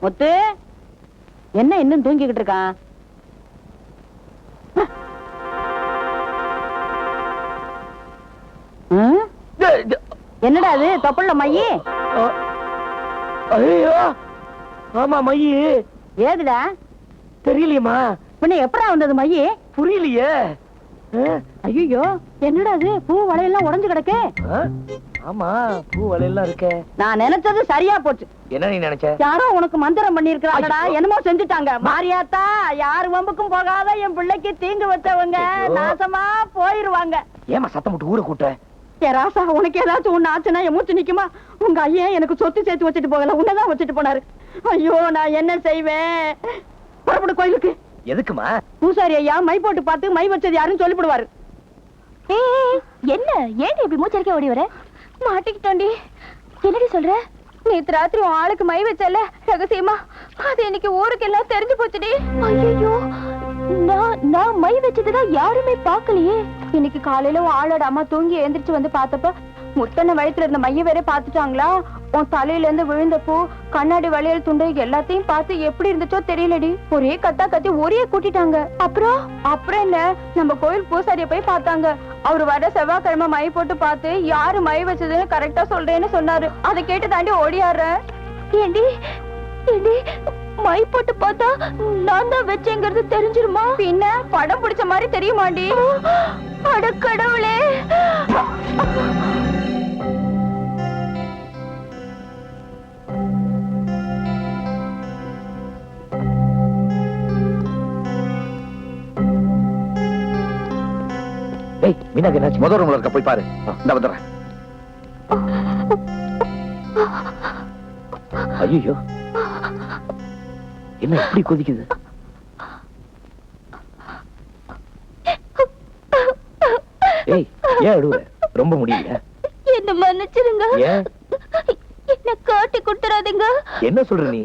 முத்து என்ன இன்னும் தூங்கிக்கிட்டு இருக்கான்? என்னடா அது தொப்புள்ள மையி? ஐயோ ஆமா மையி. ஏதுடா தெரியலையம்மா. பின்ன எப்படா வந்தது மையி? புரியலையே. ஐயோ என்னடா அது பூ வளையெல்லாம் உடைஞ்சு கிடக்கு? ஆமா பூ வளையெல்லாம் இருக்கே. நான் நினைச்சது சரியா போச்சு. என்ன நீ நினைச்ச? யாரோ உனக்கு மந்திரம் பண்ணி இருக்காங்கடா. என்னமோ செஞ்சுட்டாங்க. மாரியாத்தா யாரு வம்புக்கும் போகாத என் பிள்ளைக்கு தீங்கு வச்சவங்க நாசமா போயிருவாங்க. ஏமா சத்தம் போட்டு ஊரை கூட்ட? ஏ ராசா, உனக்கு ஏதாச்சும் ஒண்ணு ஆச்சுன்னா என் மூச்சு நிக்குமா? உங்க ஐயன் எனக்கு சொத்து சேர்த்து வச்சுட்டு போகல, உன்னதான் வச்சுட்டு போனாரு. ஐயோ நான் என்ன செய்வேன்? புறப்படு கோயிலுக்கு. எதுக்குமா? பூசாரி ஐயா மை போட்டு பார்த்து மை வச்சது யாருன்னு சொல்லிவிடுவாரு. என்ன ஏன் இப்படி மூச்சரிக்க ஓடி வர? மாட்டிக்கிட்டோண்டி. என்னடி சொல்ற? நேத்து ராத்திரி உன் ஆளுக்கு மை வச்சல ரகசியமா, அது இன்னைக்கு ஊருக்கு எல்லாம் தெரிஞ்சு போச்சுடி. ஐயோ, நான் மை வச்சதுதான் யாருமே பாக்கலையே. இன்னைக்கு காலையில உன் ஆளோட அம்மா தூங்கி எழுந்திரிச்சு வந்து பார்த்தப்ப முத்தன வயிற்றுல இருந்த மைய வேற பாத்துட்டாங்களா. உன் தலையில இருந்து விழுந்த பூ, கண்ணாடி வளையல் துண்டு எல்லாத்தையும் பார்த்து எப்படி இருந்துச்சோ தெரியலடி. ஒரே கத்தா கத்தி ஒரே கூட்டிட்டாங்க. அப்புறம் என்ன, நம்ம கோயில் பூசாரிய போய் பார்த்தாங்க. அவரு வர செவ்வாய்க்கிழமை மை போட்டு பார்த்து யாரு மை வச்சதுன்னு கரெக்டா சொல்றேன்னு சொன்னாரு. அதை கேட்டு தாண்டி ஓடியாரு. ஏண்டி ஏண்டி மை போட்டு பார்த்தா நான் தான் வச்சேங்கிறது தெரிஞ்சிருமா? பின்ன படம் பிடிச்ச மாதிரி தெரியுமாண்டி? அட கடவுளே. மீனாக்கு என்னாச்சு? முதல் ரூம்ல இருக்க போய் பாரு. இந்த வந்துடுறேன். ஐயோ என்ன இப்படி கொதிக்குது? ஏய் ஏன் அழுவ? ரொம்ப முடியல. என்ன மன்னிச்சிருங்க. என்ன காட்டி கொடுத்துறாதீங்க. என்ன சொல்ற நீ?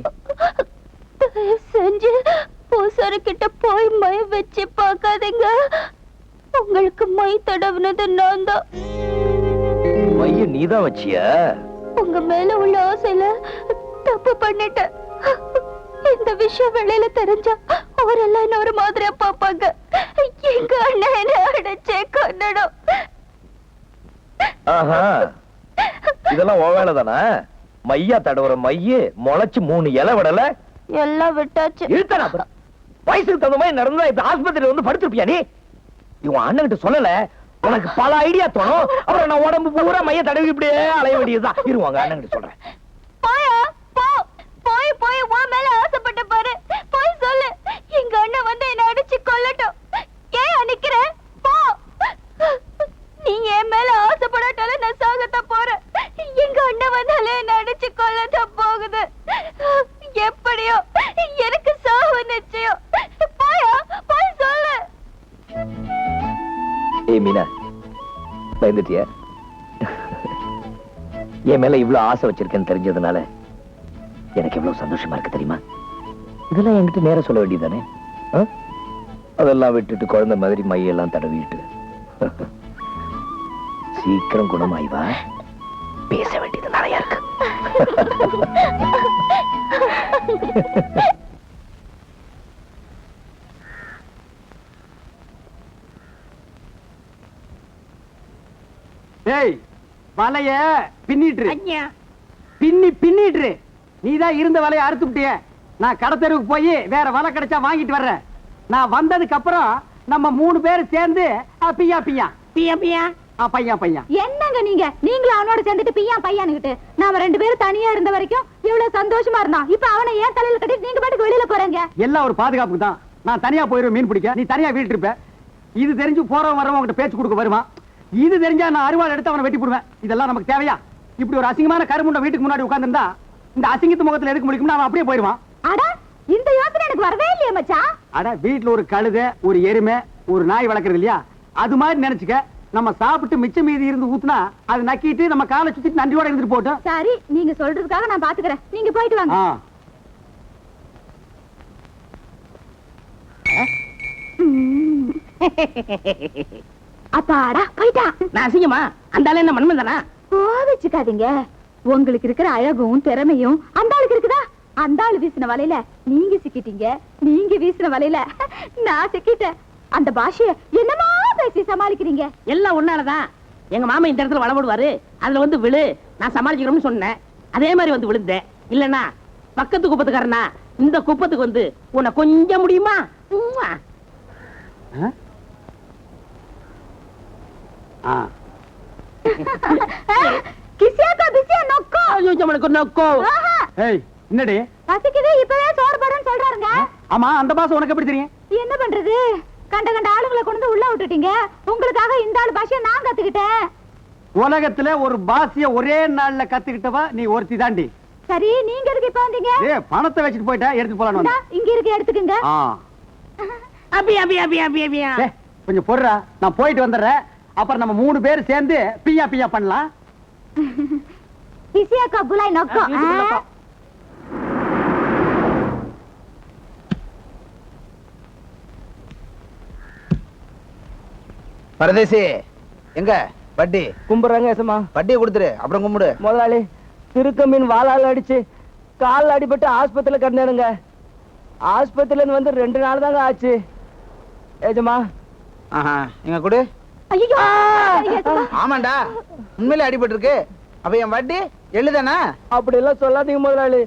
செஞ்சு பூசாரி கிட்ட போய் மை வச்சு பார்க்காதீங்க. உங்களுக்கு மை தடவுனது நான் தான். மைய நீதான் வச்சியா? உங்க மேல உள்ள ஆசையில தப்பு பண்ணிட்டேன். இந்த விஷயம் வெளியில தெரிஞ்சா அவரெல்லாம் என்ன ஒரு மாதிரியா பாப்பாங்க. எங்க அண்ணன் என்ன அடைச்சே கொன்னடும். இதெல்லாம் ஓவேளை தானே? மையா தடவுற மைய முளைச்சு 3 இலை விடல. எல்லாம் விட்டாச்சு. இழுத்தனா வயசுக்கு தகுந்த மாதிரி நடந்தா இப்ப ஆஸ்பத்திரியில வந்து படுத்திருப்பியா நீ? இவன் அண்ணன் கிட்ட சொல்லல, உனக்கு பல ஐடியா தோணும். அப்புறம் நான் உடம்பு பூரா மைய தடவி இப்படியே அலைய வேண்டியதுதான். இருவாங்க அண்ணன் கிட்ட சொல்றேன். போய் உன் மேல ஆசைப்பட்ட பாரு. போய் சொல்லு, எங்க அண்ணன் வந்து என்ன அடிச்சு கொல்லட்டும். ஏன் அன்னைக்கிற? போ. நீ என் மேல ஆசைப்படாட்டாலும் நான் சாகத்தான் போறேன். எங்க அண்ணன் வந்தாலே என்ன அடிச்சு கொல்லத்தான் போகுது. எப்படியோ எனக்கு சாவு நிச்சயம். போய் சொல்லு. ஏய் மீனா, பயந்துட்டியா? என் மேல இவ்வளவு ஆசை வச்சிருக்கேன்னு தெரிஞ்சதுனால எனக்கு எவ்வளவு சந்தோஷமா இருக்கு தெரியுமா? இதெல்லாம் என்கிட்ட நேர சொல்ல வேண்டியதானே? அதெல்லாம் விட்டுட்டு குழந்தை மாதிரி மையெல்லாம் தடவிட்டு சீக்கிரம் குணமாய்வா. பேச வேண்டியது நிறைய இருக்கு. ஏய் வலைய பின்னிட்டு பின்னிட்டு நீதான் இருந்த வலைய அறுத்து விட்டிய. நான் கடத்தெருவுக்கு போய் வேற வலை கிடைச்சா வாங்கிட்டு வர்றேன். நான் வந்ததுக்கு அப்புறம் நம்ம 3 பேரும் சேர்ந்து பிய்யா பிய்யா பிய்யா பிய்யா பையன் பையன். என்னங்க நீங்களும் அவனோட சேர்ந்துட்டு பிய்யா பையானுகிட்டு நாம 2 பேரும் தனியா இருந்த வரைக்கும் இவ்வளவு சந்தோஷமா இருந்தான். இப்ப அவனை ஏன் தலையில கட்டிட்டு நீங்க பாட்டுக்கு வெளியில போறீங்க? எல்லாம் ஒரு பாதுகாப்புக்கு தான். நான் தனியா போயிருவேன் மீன் பிடிக்க, நீ தனியா வீட்டு இருப்ப. இது தெரிஞ்சு போறவன் வரவன் உங்ககிட்ட பேச்சு கொடுக்க வருமா? இது தெரிஞ்சா நான் அருவாள் எடுத்து அவனை வெட்டி போடுவேன். இதெல்லாம் நமக்கு தேவையா? இப்படி ஒரு அசிங்கமான கருமுண்ட வீட்டுக்கு முன்னாடி உட்கார்ந்திருந்தா இந்த அசிங்கத்து முகத்துல எதுக்கு முடிக்கும்னு அவன் அப்படியே போயிருவான். அட இந்த யோசனை எனக்கு வரவே இல்லையே மச்சான். அட வீட்டுல ஒரு கழுதை, ஒரு எருமை, ஒரு நாய் வளர்க்கறது இல்லையா? அது மாதிரி நினைச்சுக்க. நம்ம சாப்பிட்டு மிச்சம் மீதி இருந்து ஊத்துனா அது நக்கிட்டு நம்ம காலை சுத்திட்டு நன்றியோட இருந்துட்டு போட்டோம். சரி, நீங்க சொல்றதுக்காக நான் பாத்துக்கிறேன். நீங்க போயிட்டு வாங்க. அப்பாடா போயிட்டா. நான் அசிங்கமா? அந்த ஆளு என்ன மண்மன் தானா? கோவிச்சுக்காதீங்க. உங்களுக்கு இருக்கிற அழகும் திறமையும் அந்த ஆளுக்கு இருக்குதா? அந்த ஆளு வீசின வலையில நீங்க சிக்கிட்டீங்க, நீங்க வீசின வலையில நான் சிக்கிட்டேன். அந்த பாஷைய என்னமா பேசி சமாளிக்கிறீங்க? எல்லாம் உன்னாலதான். எங்க மாமா இந்த இடத்துல வள போடுவாரு, அதுல வந்து விழு, நான் சமாளிக்கிறோம்னு சொன்னேன். அதே மாதிரி வந்து விழுந்தேன். இல்லன்னா பக்கத்து குப்பத்துக்காரனா இந்த குப்பத்துக்கு வந்து உன்னை கொஞ்சம் முடியுமா? உம்மா. கிசியாக்கா பிசியா நொக்கோ. ஐயோ, நம்மளுக்கு நோக்கோ. ஏய் என்னடி பசிக்குது, இப்பவே சோறு போடுன்னு சொல்றாருங்க. ஆமா அந்த பாசம் உனக்கு எப்படி தெரியும்? என்ன பண்றது, கண்ட கண்ட ஆளுங்களை கொண்டு உள்ள விட்டுட்டீங்க. உங்களுக்காக இந்த ஆளு பாஷைய நான் கத்துக்கிட்டேன். உலகத்துல ஒரு பாசிய ஒரே நாள்ல கத்துக்கிட்டவா நீ ஒருத்தி தாண்டி. சரி, நீங்க எதுக்கு இப்ப வந்தீங்க? பணத்தை வச்சுட்டு போயிட்டா எடுத்து போலான்னு இந்தா, இங்க இருக்கு, எடுத்துக்கங்க. அபி அபி அபி அபி அபியா. கொஞ்சம் பொறுடா, நான் போயிட்டு வந்துடுறேன். அப்புறம் நம்ம 3 பேர் சேர்ந்து பியா பியா பண்ணலாம். கிசியாக்கா புலாய் நொக்கோ. பரதேசி எங்க வட்டி கும்பிடுறாங்க ஏசமா. வட்டியை கொடுத்துரு, அப்புறம் கும்பிடு. முதலாளி திருக்க மீன் வாளால் அடிச்சு கால் அடிபட்டு ஆஸ்பத்திரியில கிடந்தாருங்க. ஆஸ்பத்திரியில வந்து 2 நாள் தாங்க ஆச்சு. ஏஜமா இங்க கொடு. ஐயோ, ஆமாண்டா, உண்மையிலே அடிபட்டு இருக்கு. அப்ப என் வட்டி எழுதானா? அப்படி எல்லாம் சொல்லாதீங்க முதலாளி.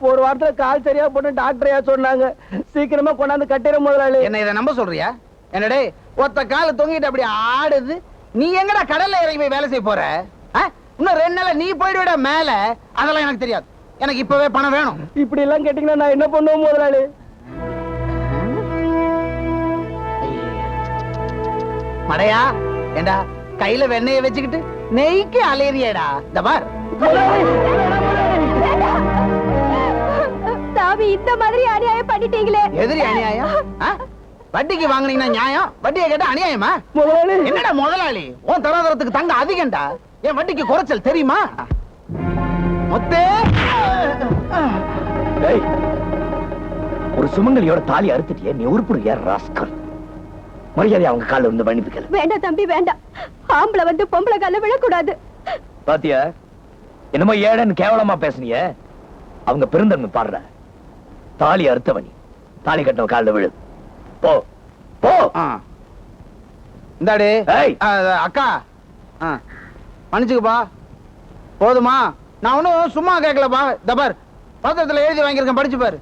ஒரு வாரத்துல கால் சரியா போட்டு டாக்டரையா சொன்னாங்க. சீக்கிரமா கொண்டாந்து கட்டிட முதலாளி. என்ன இதை நம்ப சொல்றியா? என்னடே ஒத்த கால தொங்கிட்டு அப்படி ஆடுது. நீ எங்கடா கடல்ல இறங்கி போய் வேலை செய்ய போற? இன்னும் 2 நாள்ல நீ போயிடுவிட மேல. அதெல்லாம் எனக்கு தெரியாது. எனக்கு இப்பவே பணம் வேணும். இப்படி எல்லாம் கேட்டீங்கன்னா நான் என்ன பண்ணுவேன் முதலாளி? மடையா ஏண்டா கையில வெண்ணெய வச்சுக்கிட்டு நெய்க்கு அலேரியடா. இந்த பார், சாமி, இந்த மாதிரி அநியாயம் பண்ணிட்டீங்களே. எதிரி அநியாயம்? வட்டிக்கு வாங்குனீங்கன்னா நியாயம், வட்டியை கேட்டா அநியாயமா? முதலாளி என்னடா முதலாளி, உன் தராதரத்துக்கு தங்க அதிகம்டா. என் வட்டிக்கு குறைச்சல் தெரியுமா? மொத்தே ஒரு சுமங்கலியோட தாலி அறுத்துட்டியே, நீ உருப்புடு ஏன் ராஸ்கல். மரியாதை அவங்க கால வந்து மன்னிப்புக்கல. வேண்டாம் தம்பி, வேண்டாம். ஆம்பளை வந்து பொம்பளை கால விழக்கூடாது. பாத்தியா என்னமோ ஏழன்னு கேவலமா பேசுனிய. அவங்க பெருந்தன்மை பாடுற. தாலி அறுத்தவனி, தாலி கட்டவ காலில் விழு. போ போ. இந்தாடே அக்கா, மன்னிச்சுக்கப்பா. போதுமா? நான் ஒன்னும் சும்மா கேட்கலப்பா. தபார் பத்திரத்துல எழுதி வாங்கியிருக்கேன், படிச்சு பாரு.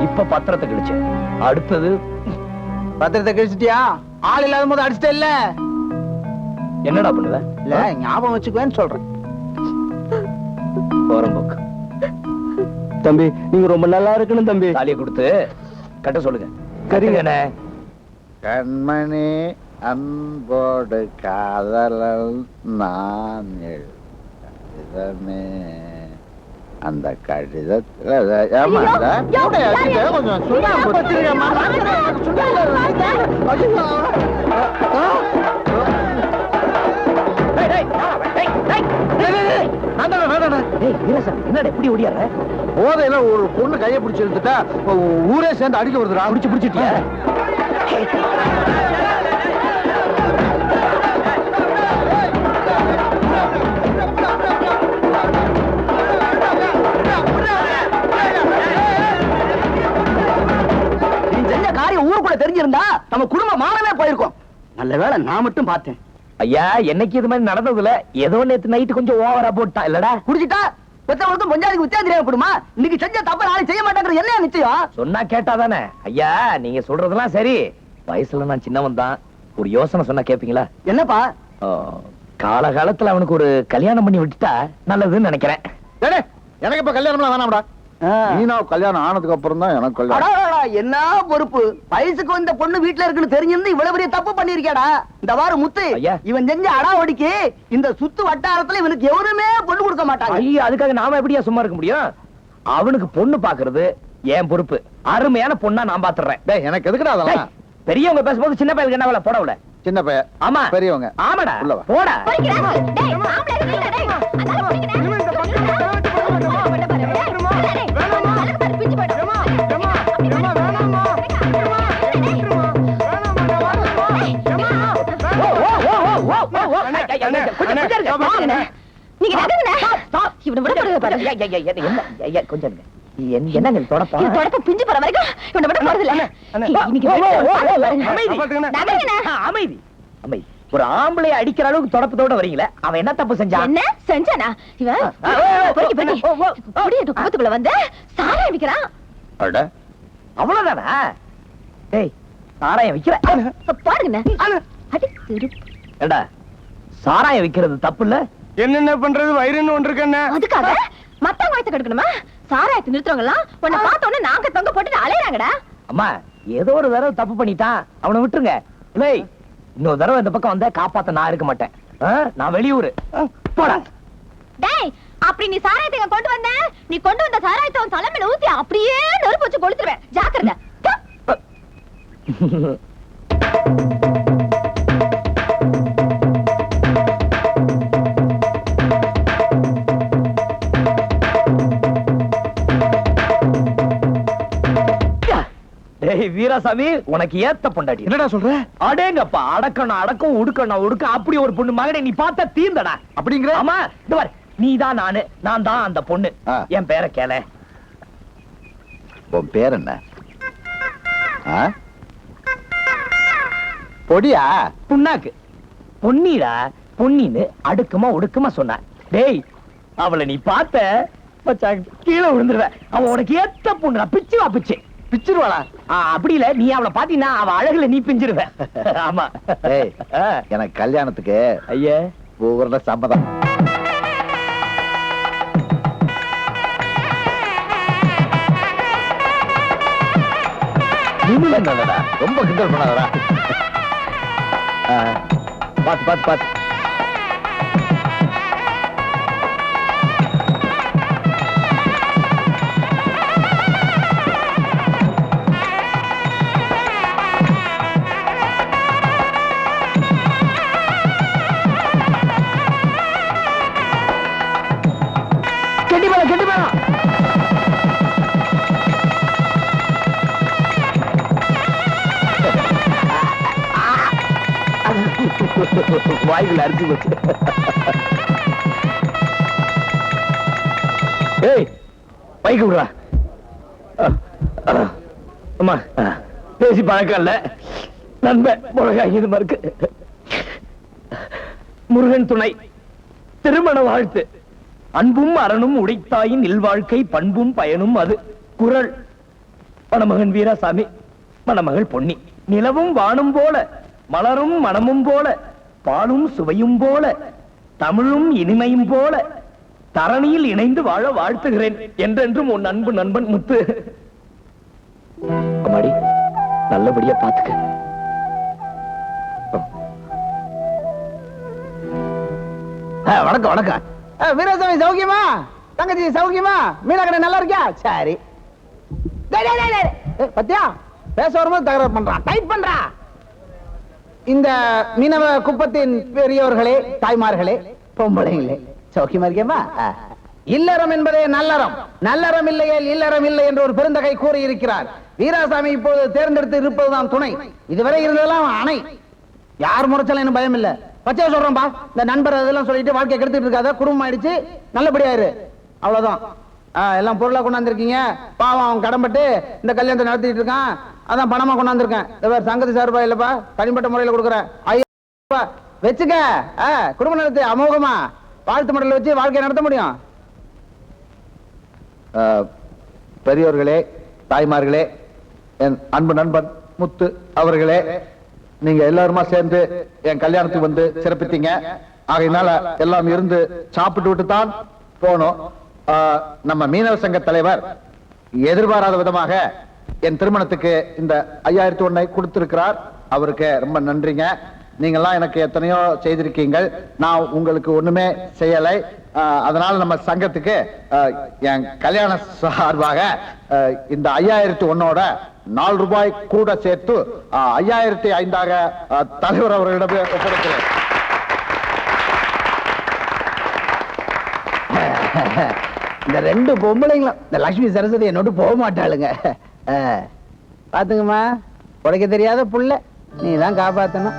இப்ப பத்திரத்தை கிழிச்ச, அடுத்தது பத்திரத்தை கிழிச்சிட்டியா? ஆள் இல்லாத போது அடிச்சிட்ட இல்ல? என்னடா பண்ணுவ? இல்ல ஞாபகம் வச்சுக்குவேன்னு சொல்றேன். போறம்போக்கு தம்பி, நீங்க ரொம்ப நல்லா இருக்கணும் தம்பி. தாலியை கொடுத்து கட்ட சொல்லுங்க. கரிங்கண்ணே. கண்மணி அன்போடு காதலல் நான் எழுதமே அந்த கடிதத்துல கொஞ்சம் என்னடா எப்படி ஓடியார? போதையில ஒரு பொண்ணு கையை பிடிச்சி எடுத்துட்டா ஊரே சேர்ந்து அடிக்க வருதுடா. பிடிச்சிட்டியா? நீ செஞ்ச காரியம் ஊருக்குள்ள தெரிஞ்சிருந்தா நம்ம குடும்பம் மாறவே போயிருக்கும். நல்ல வேளை நான் மட்டும் பார்த்தேன். ஐயா, என்னைக்கு இது மாதிரி நடந்ததுல ஏதோ நேத்து நைட்டு கொஞ்சம் ஓவரா போட்டா இல்லடா. குடிச்சிட்டா பெத்தவங்களுக்கும் பொஞ்சாதிக்கு வித்தியாசம் தெரியாமப்படுமா? இன்னைக்கு செஞ்ச தப்ப நாளைக்கு செய்ய மாட்டாங்க. என்ன நிச்சயம்? சொன்னா கேட்டாதானே? ஐயா, நீங்க சொல்றதெல்லாம் சரி. வயசுல நான் சின்னவன் தான். ஒரு யோசனை சொன்னா கேப்பீங்களா? என்னப்பா? காலகாலத்துல அவனுக்கு ஒரு கல்யாணம் பண்ணி விட்டுட்டா நல்லதுன்னு நினைக்கிறேன். எனக்கு இப்ப கல்யாணம்லாம் வேணாம்டா. நீனா கல்யாணம் ஆனதுக்கு அப்புறம் தான் எனக்கு கல்யாணம். என்ன பொறுப்பு? வயசுக்கு வந்த பொண்ணு வீட்டுல இருக்குன்னு தெரிஞ்சிருந்து இவ்வளவு பெரிய தப்பு பண்ணிருக்கேடா. இந்த வாரம் முத்து இவன் செஞ்ச அடாவடிக்கு இந்த சுத்து வட்டாரத்துல இவனுக்கு எவருமே பொண்ணு கொடுக்க மாட்டாங்க. ஐயோ, அதுக்காக நாம எப்படியா சும்மா இருக்க முடியும்? அவனுக்கு பொண்ணு பாக்குறது என் பொறுப்பு. அருமையான பொண்ணா நான் பாத்துறேன். எனக்கு எதுக்குடா அதெல்லாம்? பெரியவங்க பேசும்போது சின்ன பையனுக்கு என்ன போடவுல? சின்ன பையன். ஆமா, பெரியவங்க. ஆமாடா, உள்ளவா போடா. நீங்க நகருங்க. இவனை விட போறது பாரு. என்ன கொஞ்சம் இருங்க. என்னங்க தொடப்பா? இது தொடப்ப பிஞ்சு போற வரைக்கும் இவனை விட போறது இல்ல. இன்னைக்கு அமைதி அமைதி. ஒரு ஆம்பளை அடிக்கிற அளவுக்கு தொடப்பத்தோட வரீங்களே, அவன் என்ன தப்பு செஞ்சான்? என்ன செஞ்சானா? இவன் குப்பத்துக்குள்ள வந்து சாராயம் விக்கிறான். அட அவ்வளவுதானா? ஏய், சாராயம் விக்கிற பாருங்க. அடி திருப்பு. ஏடா, சாராயம் விக்கிறது தப்பு இல்ல? என்னென்ன பண்றது? வயிறுன்னு ஒன்று இருக்கண்ணே. அதுக்காக மத்தவங்க வயசு கெடுக்கணுமா? சாராயத்தை நிறுத்துறவங்க எல்லாம் உன்னை பார்த்த உடனே நாங்க தொங்க போட்டுட்டு அலையறாங்கடா. அம்மா, ஏதோ ஒரு தடவை தப்பு பண்ணிட்டான், அவனை விட்டுருங்க. இல்லை, இன்னொரு தடவை இந்த பக்கம் வந்தா காப்பாத்த நான் இருக்க மாட்டேன். நான் வெளியூரு. போடா. டேய், அப்படி நீ சாராயத்தை இங்க கொண்டு வந்த, நீ கொண்டு வந்த சாராயத்தை உன் தலைமையில ஊத்தி அப்படியே நெருப்பு வச்சு கொளுத்துருவேன். ஜாக்கிரதை. டேய் வீராசாமி, உனக்கு ஏத்த பொண்டாட்டி. என்னடா சொல்ற? அடேங்கப்பா, அடக்கணும் அடக்கம், உடுக்கணும் உடுக்க, அப்படி ஒரு பொண்ணு மகனை நீ பார்த்தா தீர்ந்தடா. அப்படிங்கிற? ஆமா, இந்த பாரு, நீதான் நானு, நான் தான் அந்த பொண்ணு. என் பேரை கேள. உன் பேர் என்ன? பொடியா? புண்ணாக்கு. பொன்னிடா, பொன்னின்னு அடுக்குமா ஒடுக்குமா சொன்ன. டேய், அவளை நீ பார்த்த கீழே விழுந்துருவ. அவன் உனக்கு ஏத்த பொண்ணுடா, பிச்சுவா பிச்சு. பிச்சிருவாளா? அப்படி இல்ல, நீ அவளை பாத்தீங்கன்னா அவ அழகுல நீ பிஞ்சிருவ. ஆமா. ஏய், எனக்கு கல்யாணத்துக்கு ஐயா பூரண சம்மதம். ரொம்ப கிண்டல் பண்ணாதடா. பாத்து பாத்து பாத்து. கெட்டி மேல கெட்டி மேல. வாய்கள் அரிச்சு போச்சு. ஏய், பைக்கு விடுறா. அம்மா, பேசி பழக்கம் இல்ல, நண்பன் முருகாய் இது மறுக்கு. முருகன் துணை, திருமண வாழ்த்து. அன்பும் அரணும் உடைத்தாயின் இல்வாழ்க்கை, பண்பும் பயனும் அது குரல். மணமகன் வீராசாமி, மணமகள் பொன்னி. நிலவும் வானும் போல, மலரும் மனமும் போல, பாலும் சுவையும் போல, தமிழும் இனிமையும் போல, தரணியில் இணைந்து வாழ வாழ்த்துகிறேன் என்றென்றும் உன் அன்பு நண்பன் முத்து. அம்மாடி, நல்லபடியா பாத்துக்க. வணக்கம் வணக்கம். வீரசாமி சௌக்கியமா? தங்கச்சி சௌக்கியமா? மீனாக்கடை நல்லா இருக்கியா? சரி. பத்தியா, பேச வரும்போது தகராறு பண்றான், டைட் பண்றா. இந்த மீனவ குப்பத்தின் பெரியோர்களே, தாய்மார்களே, பொம்பளைங்களே, சௌக்கியமா இருக்கேமா? இல்லறம் என்பதே நல்லறம், நல்லறம் இல்லையே இல்லறம் இல்லை என்று ஒரு பெருந்தகை கூறி இருக்கிறார். வீராசாமி இப்போது தேர்ந்தெடுத்து இருப்பதுதான் துணை. இதுவரை இருந்ததெல்லாம் அணை. யார் முறைச்சாலும் எனக்கு பயம் இல்ல. பச்சையா சொல்றேன்பா, இந்த நண்பர் அதெல்லாம் சொல்லிட்டு வாழ்க்கையை கெடுத்துட்டு இருக்காத, குடும்பம் ஆயிடுச்சு, நல்லபடியா இரு, அவ்வளவுதான். எல்லாம் பொருளா கொண்டாந்துருக்கீங்க. பாவம், அவன் கடன்பட்டு இந்த கல்யாணத்தை நடத்திட்டு இருக்கான், அதான் பணமா கொண்டாந்துருக்கேன். சங்கத்து சார்பா இல்லப்பா, தனிப்பட்ட முறையில கொடுக்குறேன். ஐயா வச்சுக்க, குடும்ப நடத்தி அமோகமா வாழ்த்து மடல வச்சு வாழ்க்கையை நடத்த முடியும். பெரியோர்களே, தாய்மார்களே, என் அன்பு நண்பன் முத்து அவர்களே, நீங்க எல்லாருமா சேர்ந்து என் கல்யாணத்துக்கு வந்து சிறப்பித்தீங்க. ஆகையினால எல்லாம் இருந்து சாப்பிட்டு விட்டு தான் போனோம். நம்ம மீனவ சங்க தலைவர் எதிர்பாராத விதமாக என் திருமணத்துக்கு இந்த 5001 கொடுத்திருக்கிறார். அவருக்கு ரொம்ப நன்றிங்க. நீங்கெல்லாம் எனக்கு எத்தனையோ செய்திருக்கீங்க, நான் உங்களுக்கு ஒண்ணுமே செய்யலை. அதனால நம்ம சங்கத்துக்கு என் கல்யாண சார்பாக இந்த 5001 ₹4 கூட சேர்த்து 5005 தலைவர் அவர்களிடம் ஒப்படைக்கிறேன். இந்த ரெண்டு பொம்பளைங்களும் இந்த லட்சுமி சரஸ்வதி என்னோட போக மாட்டாளுங்க. பாத்துங்கம்மா, உடைக்க தெரியாத புள்ள, நீ தான் காப்பாத்தணும்.